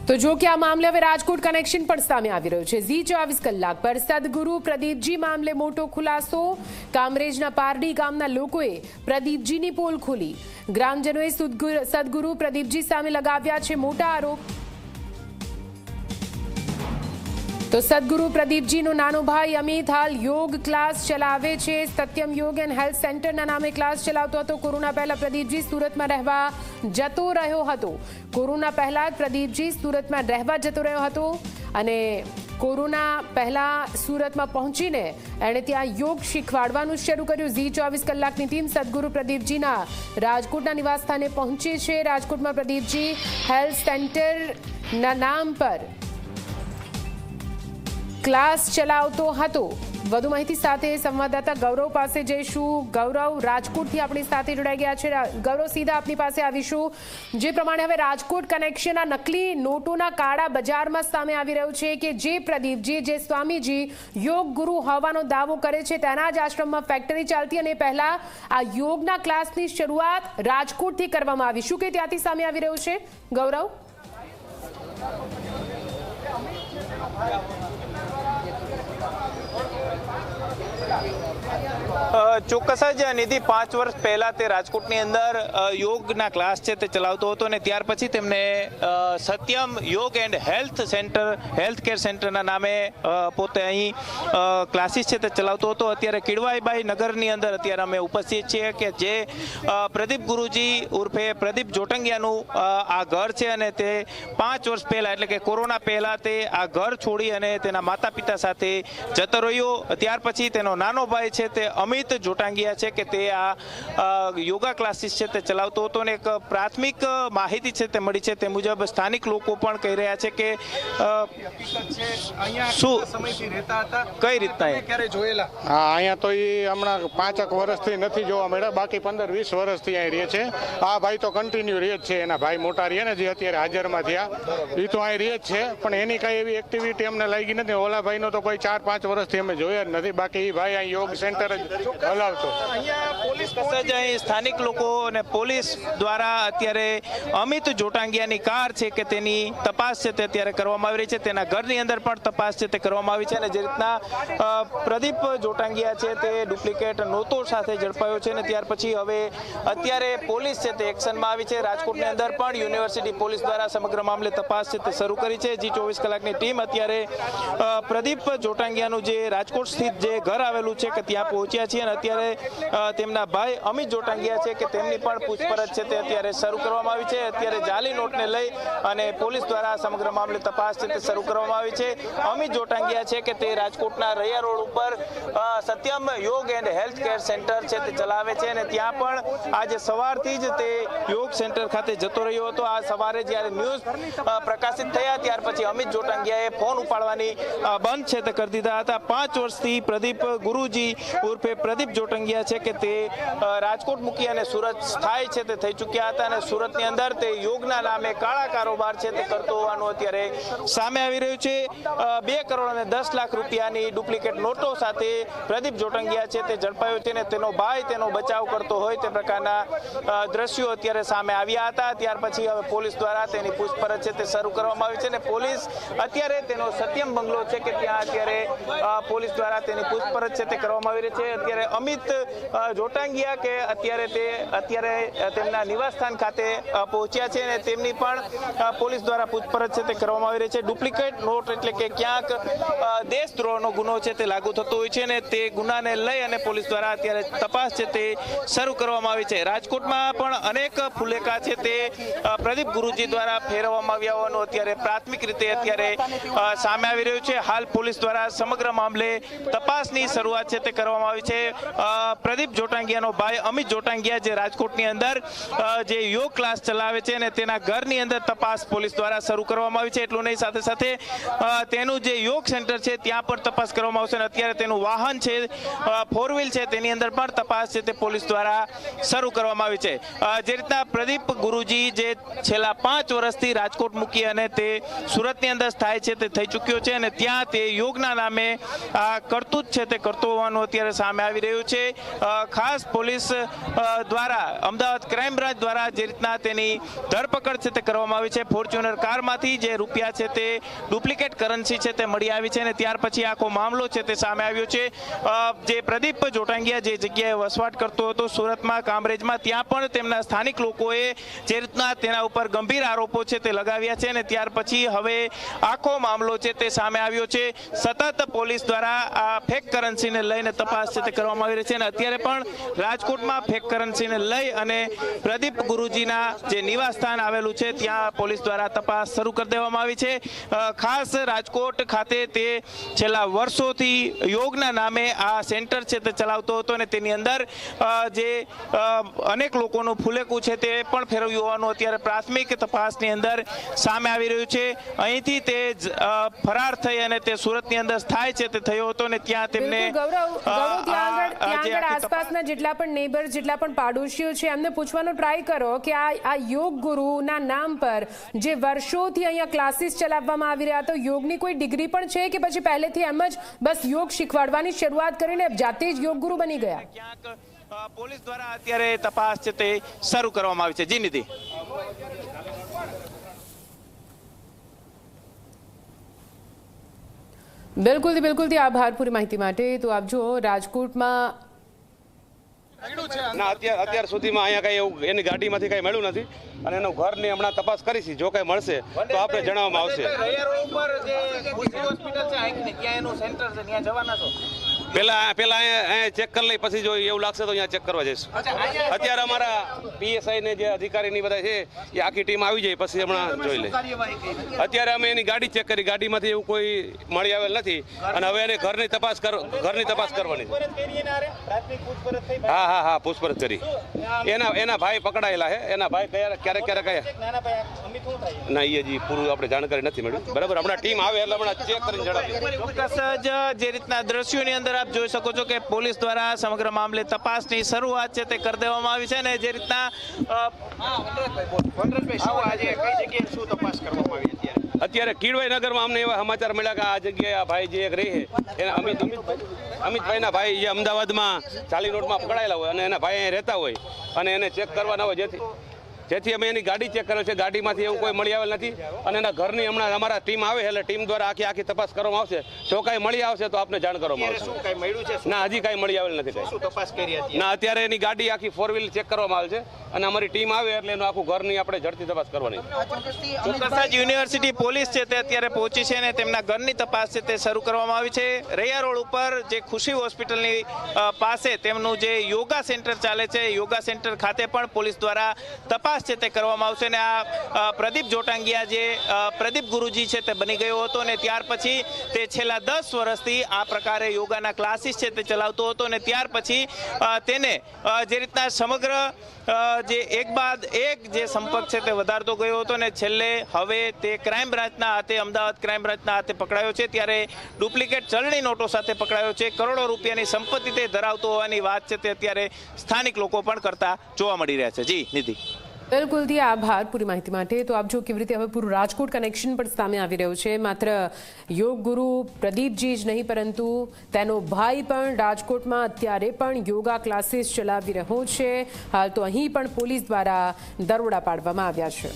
તો જો કે આ મામલે હવે રાજકોટ કનેક્શન પણ સામે આવી રહ્યું છે। ઝી 24 કલાક પર સદગુરુ પ્રદીપજી મામલે મોટો ખુલાસો। કામરેજના પારડી ગામના લોકોએ પ્રદીપજીની પોલ ખોલી। ગ્રામજનોએ સદગુરુ પ્રદીપજી સામે લગાવ્યા છે મોટા આરોપ। તો સદગુરુ પ્રદીપજીનો નાનો ભાઈ અમિત હાલ યોગ ક્લાસ ચલાવે છે। સત્યમ યોગ એન્ડ હેલ્થ સેન્ટરના નામે ક્લાસ ચલાવતો હતો। કોરોના પહેલા પ્રદીપજી સુરતમાં રહેવા જતો રહ્યો હતો। કોરોના પહેલા પ્રદીપજી સુરતમાં રહેવા જતો રહ્યો હતો અને કોરોના પહેલા સુરતમાં પહોંચીને એણે ત્યાં યોગ શીખવાડવાનું શરૂ કર્યું। ઝી 24 કલાકની ટીમ સદગુરુ પ્રદીપજીના રાજકોટના નિવાસસ્થાને પહોંચી છે। રાજકોટમાં પ્રદીપજી હેલ્થ સેન્ટરના નામ પર ક્લાસ ચલાવતો હતો। વધુ માહિતી સાથે સંવાદદાતા ગૌરવ પાસે જઈશું। ગૌરવ રાજકોટથી આપણી સાથે જોડાઈ ગયા છે। ગૌરવ, સીધા આપની પાસે આવીશું। જે પ્રમાણે હવે રાજકોટ કનેક્શન આ નકલી નોટોના કાળા બજારમાં સામે આવી રહ્યું છે કે જે પ્રદીપજી, જે સ્વામીજી યોગ ગુરુ હોવાનો દાવો કરે છે તેના જ આશ્રમમાં ફેક્ટરી ચાલતી અને પહેલા આ યોગના ક્લાસની શરૂઆત રાજકોટથી કરવામાં આવી। શું કે ત્યાંથી સામે આવી રહ્યું છે ગૌરવ? ચોક્કસ જ નિધિ 5 વર્ષ પહેલા તે રાજકોટની અંદર યોગના ક્લાસ છે તે ચલાવતો હતો અને ત્યાર પછી તેમને સત્યમ યોગ એન્ડ હેલ્થ કેર સેન્ટરના નામે પોતે અહીં ક્લાસીસ છે તે ચલાવતો હતો। અત્યારે કિડવાઈબાઈ નગરની અંદર અત્યારે અમે ઉપસ્થિત છીએ કે જે પ્રદીપ ગુરુજી ઉર્ફે પ્રદીપ જોટંગિયાનું આ ઘર છે અને તે 5 વર્ષ પહેલા એટલે કે કોરોના પહેલા તે આ ઘર છોડી અને તેના માતા પિતા સાથે જતો રહ્યો। ત્યાર પછી તેનો નાનો ભાઈ છે તે અમિત જોટાંગિયા છે કે તે આ યોગા ક્લાસીસ છે તે ચલાવતો હતો અને એક પ્રાથમિક માહિતી છે તે મળી છે તે મુજબ સ્થાનિક લોકો પણ કહી રહ્યા છે કે શું સમયથી રહેતા હતા, કઈ રીતના ક્યારે જોયેલા? હા, અહીંયા તો એ હમણાં 5 વર્ષથી નથી જોવા મળ્યા, બાકી 15-20 વર્ષથી અહીં રહે છે। આ ભાઈ તો કન્ટિન્યુ રહે જ છે, એના ભાઈ મોટા રહે ને જે અત્યારે હાજરમાં થયા એ તો અહીં રહે જ છે, પણ એની કઈ એવી એક્ટિવિટી અમને લાગી નથી। ઓલા ભાઈનો તો કોઈ 4-5 વર્ષથી અમે જોયા જ નથી, બાકી એ ભાઈ અહીં યોગ સેન્ટર જ હલાવતો। અહીં સ્થાનિક લોકો અને પોલીસ દ્વારા અત્યારે અમિત જોટાંગિયાની કાર છે કે તેની તપાસ છે તે અત્યારે કરવામાં આવી રહી છે। તેના ઘરની અંદર પણ તપાસ છે તે કરવામાં આવી છે અને જે રીતના પ્રદીપ જોટાંગિયા છે તે ડુપ્લિકેટ નોટો સાથે ઝડપાયો છે અને ત્યાર પછી હવે અત્યારે પોલીસ છે તે એક્શનમાં આવી છે। રાજકોટની અંદર પણ યુનિવર્સિટી પોલીસ દ્વારા સમગ્ર મામલે તપાસ છે તે શરૂ કરી છે। જી 24 કલાકની ટીમ અત્યારે પ્રદીપ જોટાંગિયાનું જે રાજકોટ સ્થિત જે ઘર આવેલું છે કે ત્યાં પહોંચ્યા છીએ અને અત્યારે તેમના ભાઈ અમિત જોટાંગિયા છે કે તેમની પણ પૂછપરછ છે તે અત્યારે શરૂ કરવામાં આવી છે। અત્યારે જાલી નોટને લઈ અને પોલીસ દ્વારા સમગ્ર મામલે તપાસ છે તે શરૂ કરવામાં આવી છે। અમિત જોટાંગિયા છે કે તે રાજકોટના રૈયા રોડ ઉપર સત્યમ યોગ એન્ડ હેલ્થ કેર સેન્ટર છે તે ચલાવે છે અને ત્યાં પણ આજે સવારથી જ તે યોગ સેન્ટર ખાતે જતો રહ્યો હતો। આ સવારે જ્યારે ન્યૂઝ પ્રકાશિત થયા ત્યાર પછી અમિત જોટાંગિયાએ ફોન ઉપાડવાની બંધ છે તે કરી દીધા હતા। 5 વર્ષથી પ્રદીપ ગુરુજી ઉર્ફે પ્રદીપ જોટંગિયા છે કે તે રાજકોટ મૂકી અને સુરત સ્થાયી છે તે થઈ ચૂક્યા હતા અને સુરતની અંદર તે યોગના નામે કાળા કારોબાર છે તે કરતો હોવાનું અત્યારે સામે આવી રહ્યું છે। 2 કરોડ અને 10 લાખ રૂપિયાની ડુપ્લિકેટ નોટો સાથે પ્રદીપ જોટંગિયા છે તે ઝડપાયો છે અને તેનો ભાઈ તેનો બચાવ કરતો હોય તે પ્રકારના દ્રશ્યો અત્યારે સામે આવ્યા હતા। ત્યાર પછી હવે પોલીસ દ્વારા તેની પૂછપરછ છે તે શરૂ કરવામાં આવી છે અને પોલીસ અત્યારે તેનો સત્યમ બંગલો છે કે ત્યાં અત્યારે પોલીસ દ્વારા તેની પૂછપરછ છે તે કરવામાં આવી રહી છે। અત્યારે અમિત જોટાંગિયા કે અત્યારે તેમના નિવાસસ્થાન ખાતે પહોંચ્યા છે અને તેમની પણ પોલીસ દ્વારા પૂછપરછ છે તે કરવામાં આવી રહી છે। ડુપ્લિકેટ નોટ એટલે કે ક્યાંક દેશદ્રોહનો ગુનો છે તે લાગુ થતો હોય છે અને તે ગુનાને લઈ અને પોલીસ દ્વારા અત્યારે તપાસ છે તે શરૂ કરવામાં આવી છે। રાજકોટમાં પણ અનેક ફુલેકા છે તે પ્રદીપ ગુરુજી દ્વારા ફેરવવામાં આવ્યા હોવાનું અત્યારે પ્રાથમિક રીતે અત્યારે સામે આવી રહ્યું છે। હાલ પોલીસ દ્વારા સમગ્ર મામલે તપાસની શરૂઆત છે તે કરવામાં આવી છે। પ્રદીપ જોટાંગિયાનો ભાઈ અમિત જોટાંગિયા જે રાજકોટની અંદર જે યોગ ક્લાસ ચલાવે છે અને તેના ઘરની અંદર તપાસ પોલીસ દ્વારા શરૂ કરવામાં આવી છે। એટલું નહીં, સાથે સાથે તેનું જે યોગ સેન્ટર છે ત્યાં પણ તપાસ કરવામાં આવશે અને અત્યારે તેનું વાહન છે 4 વ્હીલ છે તેની અંદર પણ તપાસ છે તે પોલીસ દ્વારા શરૂ કરવામાં આવી છે। જે રીતના પ્રદીપ ગુરુજી જે છેલ્લા 5 વર્ષથી રાજકોટ મૂકી અને તે સુરતની અંદર સ્થાયી છે તે થઈ ચૂક્યો છે અને ત્યાં તે યોગના નામે કરતૂત છે તે કરતો હોવાનું અત્યારે સામે આવી રહ્યું છે. ખાસ પોલીસ દ્વારા અમદાવાદ ક્રાઇમ બ્રાન્ચ દ્વારા જે રીતના તેની ધરપકડ છે તે કરવામાં આવી છે. ફોર્ચ્યુનર કારમાંથી જે રૂપિયા છે તે ડુપ્લિકેટ કરન્સી છે તે મળી આવી છે અને ત્યાર પછી આખો મામલો છે તે સામે આવ્યો છે. જે પ્રદીપ જોટાંગિયા જે જગ્યાએ વસવાટ કરતો હતો સુરતમાં કામરેજમાં, ત્યાં પણ તેમના સ્થાનિક લોકોએ જે રીતના તેના ઉપર ગંભીર આરોપો છે તે લગાવ્યા છે અને ત્યાર પછી હવે આખો મામલો છે તે સામે આવ્યો છે. સતત પોલીસ દ્વારા આ ફેક કરન્સીને લઈને તપાસ છે તે કરવામાં આવી રહી છે અને અત્યારે પણ રાજકોટમાં ફેક કરન્સીને લઈ અને પ્રદીપ ગુરુજીના જે નિવાસ સ્થાન આવેલું છે ત્યાં પોલીસ દ્વારા તપાસ શરૂ કરી દેવામાં આવી છે. ખાસ રાજકોટ ખાતે તે છેલ્લા વર્ષોથી યોગના નામે આ સેન્ટર છે તે ચલાવતો હતો અને તેની અંદર જે અનેક લોકોનું ફુલેકું છે તે પણ ફેરવ્યું હોવાનું અત્યારે પ્રાથમિક તપાસની અંદર સામે આવી રહ્યું છે. અહીંથી તે ફરાર થઈ અને તે સુરતની અંદર સ્થાય છે તે થયો હતો અને ત્યાં તેમને આસપાસના જેટલા પણ નેબર્સ, જેટલા પણ પાડોશીઓ છે એમને પૂછવાનો ટ્રાય કરો કે આ યોગ ગુરુના નામ પર જે વર્ષોથી અહીંયા ક્લાસીસ ચલાવવામાં આવી રહ્યા, તો યોગની કોઈ ડિગ્રી પણ છે કે પછી પહેલેથી એમ જ બસ યોગ શીખવાડવાની શરૂઆત કરીને જાતે જ યોગ ગુરુ બની ગયા? પોલીસ દ્વારા અત્યારે તપાસ છે તે શરૂ કરવામાં આવી છે. જી નિધિ. બિલકુલ આભાર પૂરી માહિતી માટે. તો આપ જો રાજકોટમાં ના અત્યાર સુધીમાં અહીંયા કઈ એવું એની ગાડીમાંથી કઈ મળ્યું નથી અને એનું ઘરની હમણાં તપાસ કરીશી. જો કઈ મળશે તો આપણે જણાવવામાં આવશે. પેલા અહીંયા ચેક કરી લઈ, પછી જો એવું લાગશે તો અહીંયા ચેક કરવા જઈશું. અત્યારે અમારા PSI ને જે અધિકારીની બધા છે એ આખી ટીમ આવી જાય પછી હમણાં જોઈ લે. અત્યારે અમે એની ગાડી ચેક કરી, ગાડીમાંથી એવું કોઈ મળી આવેલ નથી અને હવે એને ઘરની તપાસ કરવાની. હા પૂછપરછ કરી. એના ભાઈ પકડાયેલા છે. એના ભાઈ ક્યારેક ના એ હજી પૂરું આપણે જાણકારી નથી મળ્યું. બરાબર, હમણાં ટીમ આવે એટલે હમણાં ચેક કરીને જણાવીએ. ચોક્કસ જ જે રીતના દ્રશ્યોની અંદર આપ જોઈ શકો છો કે પોલીસ દ્વારા સમગ્ર મામલે તપાસની શરૂઆત છે તે કરી દેવામાં આવી છે અને જે રીતના અત્યારે કીડવાઈ નગરમાં અમને એવા સમાચાર મળ્યા કે આ જગ્યાએ આ ભાઈ જે એક રહે છે એના અમિતભાઈના ભાઈ જે અમદાવાદમાં ચાલી નોટમાં પકડાયેલા હોય અને એના ભાઈ અહીં રહેતા હોય અને એને ચેક કરવાના હોય, જેથી અમે એની ગાડી ચેક કર્યો છે. ગાડીમાંથી એવું કોઈ મળી આવેલ નથી અને એના ઘરની હમણાં અમારા ટીમ આવે એટલે ટીમ દ્વારા આખી તપાસ કરવામાં આવશે. જો કાંઈ મળી આવશે તો આપને જાણ કરવામાં આવશે. ના, હજી કાંઈ મળી આવેલ નથી. ના, અત્યારે એની ગાડી આખી 4 વ્હીલ ચેક કરવામાં આવે છે અને અમારી ટીમ આવે એટલે એનું આખું ઘરની આપણે ઝડપી તપાસ કરવાની. ચોક્કસ યુનિવર્સિટી પોલીસ છે તે અત્યારે પહોંચી છે અને તેમના ઘરની તપાસ છે તે શરૂ કરવામાં આવી છે. રૈયા રોડ ઉપર જે ખુશી હોસ્પિટલની પાસે તેમનું જે યોગા સેન્ટર ચાલે છે, યોગા સેન્ટર ખાતે પણ પોલીસ દ્વારા તપાસ છે તે કરવામાં આવશે અને આ પ્રદીપ જોટાંગિયા જે પ્રદીપ ગુરુજી છે તે બની ગયો હતો અને ત્યાર પછી તે છેલ્લા 10 વર્ષથી આ પ્રકારે યોગાના ક્લાસીસ છે તે ચલાવતો હતો અને ત્યાર પછી તેને જે રીતના સમગ્ર જે એક બાદ એક જે સંપર્ક છે તે વધારતો ગયો હતો અને છેલ્લે હવે તે ક્રાઇમ બ્રાન્ચના હાથે, અમદાવાદ ક્રાઇમ બ્રાન્ચના હાથે પકડાયો છે. ત્યારે ડુપ્લિકેટ ચલણી નોટો સાથે પકડાયો છે. કરોડો રૂપિયાની સંપત્તિ તે ધરાવતો હોવાની વાત છે તે અત્યારે સ્થાનિક લોકો પણ કરતા જોવા મળી રહ્યા છે. જી નિધિ. બિલકુલથી આભાર પૂરી માહિતી માટે. તો આપ જો કેવી રીતે હવે પૂરું રાજકોટ કનેક્શન પણ સામે આવી રહ્યું છે. માત્ર યોગ ગુરુ પ્રદીપજી જ નહીં પરંતુ તેનો ભાઈ પણ રાજકોટમાં અત્યારે પણ યોગા ક્લાસીસ ચલાવી રહ્યો છે. હાલ તો અહીં પણ પોલીસ દ્વારા દરોડા પાડવામાં આવ્યા છે.